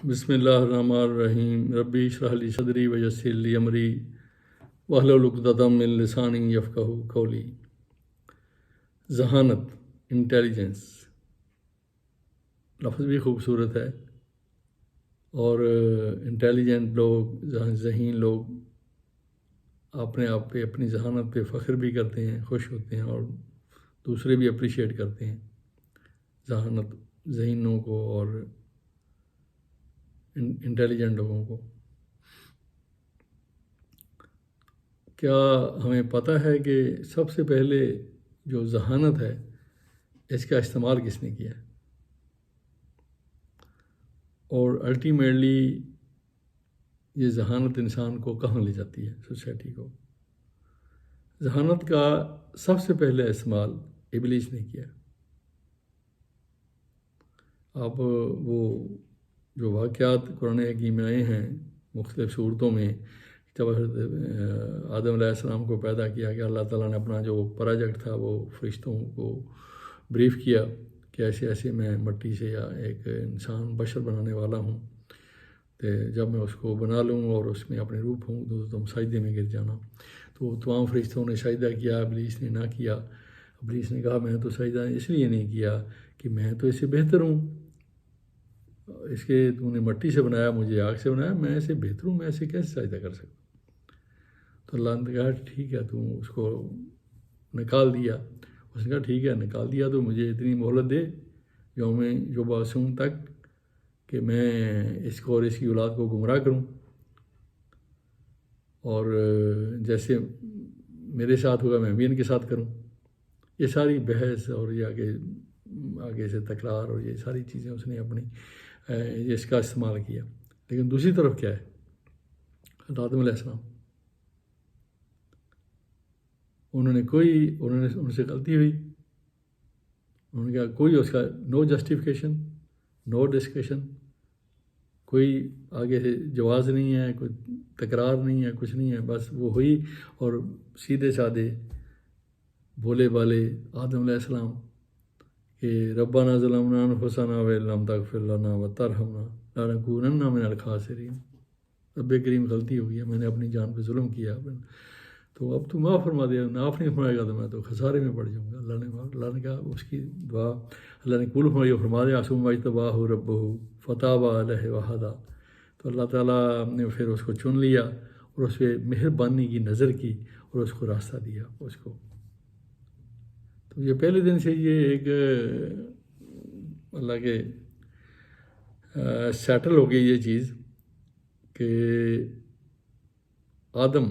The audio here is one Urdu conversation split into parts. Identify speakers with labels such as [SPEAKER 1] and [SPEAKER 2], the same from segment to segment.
[SPEAKER 1] بسم اللہ الرحمن الرحیم ربی اشرح لی صدری ویسر لی امری واحلل عقدۃ من لسانی یفقہوا قولی۔ ذہانت، انٹیلیجنس، لفظ بھی خوبصورت ہے، اور انٹیلیجنٹ لوگ، ذہین لوگ اپنے آپ پہ، اپنی ذہانت پہ فخر بھی کرتے ہیں، خوش ہوتے ہیں، اور دوسرے بھی اپریشیٹ کرتے ہیں ذہانت، ذہینوں کو اور انٹیلیجنٹ لوگوں کو۔ کیا ہمیں پتہ ہے کہ سب سے پہلے جو ذہانت ہے اس کا استعمال کس نے کیا ہے، اور الٹیمیٹلی یہ ذہانت انسان کو کہاں لے جاتی ہے، سوسائٹی کو؟ ذہانت کا سب سے پہلے استعمال ابلیس نے کیا۔ آپ وہ جو واقعات قرآن حکیم میں آئے ہیں مختلف صورتوں میں، جب آدم علیہ السلام کو پیدا کیا کہ اللہ تعالیٰ نے اپنا جو پروجیکٹ تھا وہ فرشتوں کو بریف کیا کہ ایسے ایسے میں مٹی سے یا ایک انسان بشر بنانے والا ہوں، تو جب میں اس کو بنا لوں اور اس میں اپنے روپ ہوں تو تم سجدے میں گر جانا۔ تو تمام فرشتوں نے سجدہ کیا، ابلیس نے نہ کیا۔ ابلیس نے کہا میں تو سجدہ اس لیے نہیں کیا کہ میں تو اس سے بہتر ہوں، اس کے تو نے مٹی سے بنایا، مجھے آگ سے بنایا، میں ایسے بہتر ہوں، میں ایسے کیسے سجدہ کر سکتا؟ تو اللہ نے کہا ٹھیک ہے، تو اس کو نکال دیا۔ اس نے کہا ٹھیک ہے، نکال دیا تو مجھے اتنی مہلت دے یوم یبعثون تک کہ میں اس کو اور اس کی اولاد کو گمراہ کروں، اور جیسے میرے ساتھ ہوگا میں بھی ان کے ساتھ کروں۔ یہ ساری بحث اور یہ آگے سے تکرار اور یہ ساری چیزیں اس نے اپنی اس کا استعمال کیا۔ لیکن دوسری طرف کیا ہے، آدم علیہ السلام، انہوں نے ان سے غلطی ہوئی، انہوں نے کہا کوئی اس کا نو جسٹیفیکیشن، نو ڈسکشن، کوئی آگے سے جواز نہیں ہے، کوئی تکرار نہیں ہے، کچھ نہیں ہے، بس وہ ہوئی، اور سیدھے سادھے بولے بالے آدم علیہ السلام کہ ربنا ظلمنا انفسنا وان لم تغفر لنا وترحمنا لنکونن من الخاسرین۔ رب کریم غلطی ہو گئی، میں نے اپنی جان پہ ظلم کیا، تو اب تو معاف فرما دیا، معاف نہیں فرمائے گا تو میں تو خسارے میں پڑ جاؤں گا۔ اللہ نے کہا اس کی دعا اللہ نے قبول فرما دیا، ثم اجتباہ ربہ فتاب علیہ وہدی۔ تو اللہ تعالیٰ نے پھر اس کو چن لیا اور اس پہ مہربانی کی نظر کی اور اس کو راستہ دیا اس کو۔ تو یہ پہلے دن سے یہ ایک اللہ کے سیٹل ہو گئی یہ چیز کہ آدم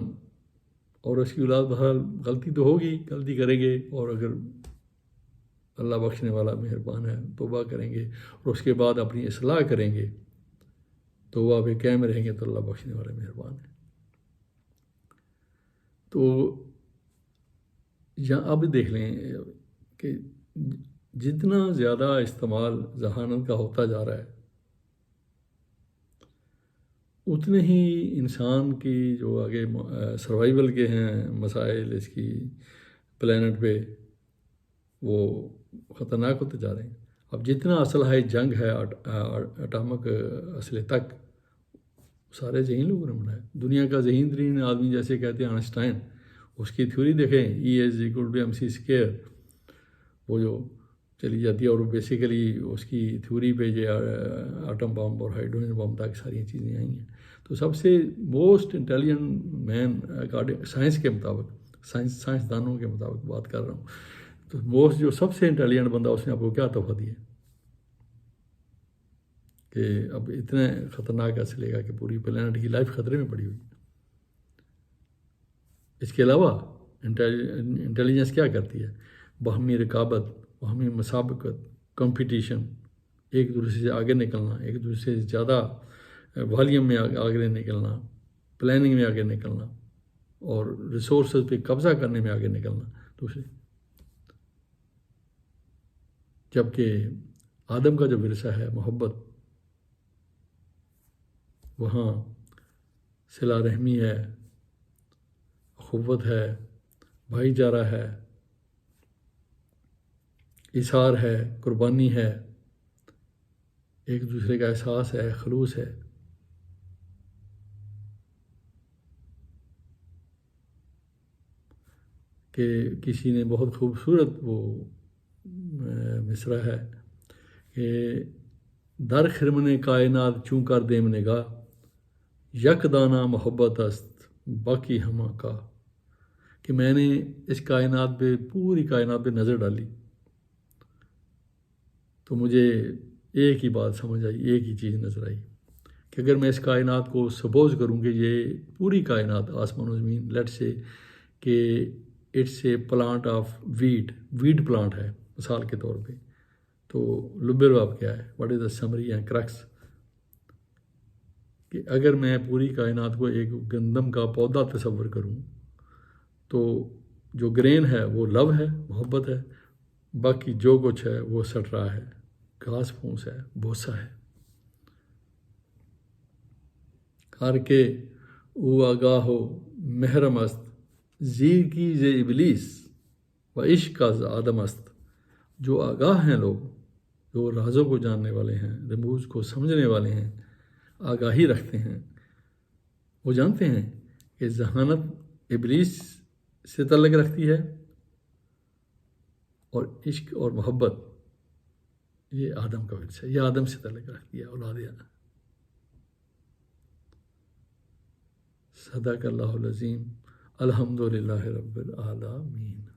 [SPEAKER 1] اور اس کی اولاد بہرحال غلطی تو ہوگی، غلطی کریں گے، اور اگر اللہ بخشنے والا مہربان ہے توبہ کریں گے اور اس کے بعد اپنی اصلاح کریں گے، توبہ پہ قائم رہیں گے تو اللہ بخشنے والا مہربان ہے۔ تو یہاں اب دیکھ لیں کہ جتنا زیادہ استعمال ذہانت کا ہوتا جا رہا ہے، اتنے ہی انسان کی جو آگے سروائیول کے ہیں مسائل اس کی پلانٹ پہ وہ خطرناک ہوتے جا رہے ہیں۔ اب جتنا اسلحہ جنگ ہے اٹامک اسلحے تک، سارے ذہین لوگوں نے بنایا۔ دنیا کا ذہین ترین آدمی جیسے کہتے ہیں آئنسٹائن، اس کی تھیوری دیکھیں E=mc²، وہ جو چلی جاتی ہے، اور بیسیکلی اس کی تھیوری پہ جو ایٹم بم اور ہائیڈروجن بم تک ساری چیزیں آئی ہیں۔ تو سب سے موسٹ انٹیلیجنٹ مین سائنس کے مطابق، سائنسدانوں کے مطابق بات کر رہا ہوں، تو موسٹ جو سب سے انٹیلیجنٹ بندہ، اس نے آپ کو کیا تحفہ دیا کہ اب اتنا خطرناک اسلحے گا کہ پوری پلانٹ کی لائف خطرے میں پڑی ہوئی۔ اس کے علاوہ انٹیلیجنس کیا کرتی ہے؟ باہمی رقابت، باہمی مسابقت، کمپٹیشن، ایک دوسرے سے آگے نکلنا، ایک دوسرے سے زیادہ والیوم میں آگے نکلنا، پلاننگ میں آگے نکلنا، اور ریسورسز پہ قبضہ کرنے میں آگے نکلنا دوسرے۔ جبکہ آدم کا جو ورثہ ہے محبت، وہاں صلہ رحمی ہے، اخوت ہے، بھائی چارہ ہے، اثار ہے، قربانی ہے، ایک دوسرے کا احساس ہے، خلوص ہے۔ کہ کسی نے بہت خوبصورت وہ مصرع ہے کہ در خرمن کائنات چوں کر دیم نگاہ، یک دانہ محبت است باقی ہما کا، کہ میں نے اس کائنات پہ، پوری کائنات پہ نظر ڈالی تو مجھے ایک ہی بات سمجھ آئی، ایک ہی چیز نظر آئی کہ اگر میں اس کائنات کو سپوز کروں کہ یہ پوری کائنات آسمان و زمین، لیٹ سے کہ it's a plant of wheat plant ہے مثال کے طور پہ، تو لبرباب کیا ہے، what is the summary and crux, کہ اگر میں پوری کائنات کو ایک گندم کا پودا تصور کروں تو جو گرین ہے وہ لو ہے، محبت ہے، باقی جو کچھ ہے وہ سٹرا ہے، گھاس پھوس ہے، بھوسا ہے۔ ہر کے او آگاہ ہو محرم است زیر کی ز ابلیس و عشق کا آدم است، جو آگاہ ہیں لوگ، جو رازوں کو جاننے والے ہیں، رموز کو سمجھنے والے ہیں، آگاہی رکھتے ہیں، وہ جانتے ہیں کہ ذہانت ابلیس سے تعلق رکھتی ہے اور عشق اور محبت یہ آدم کا ورثہ ہے، یہ آدم سے تعلق رکھتی ہے، اولاد آدم۔ صدق اللہ العظیم، الحمد للہ رب العالمین۔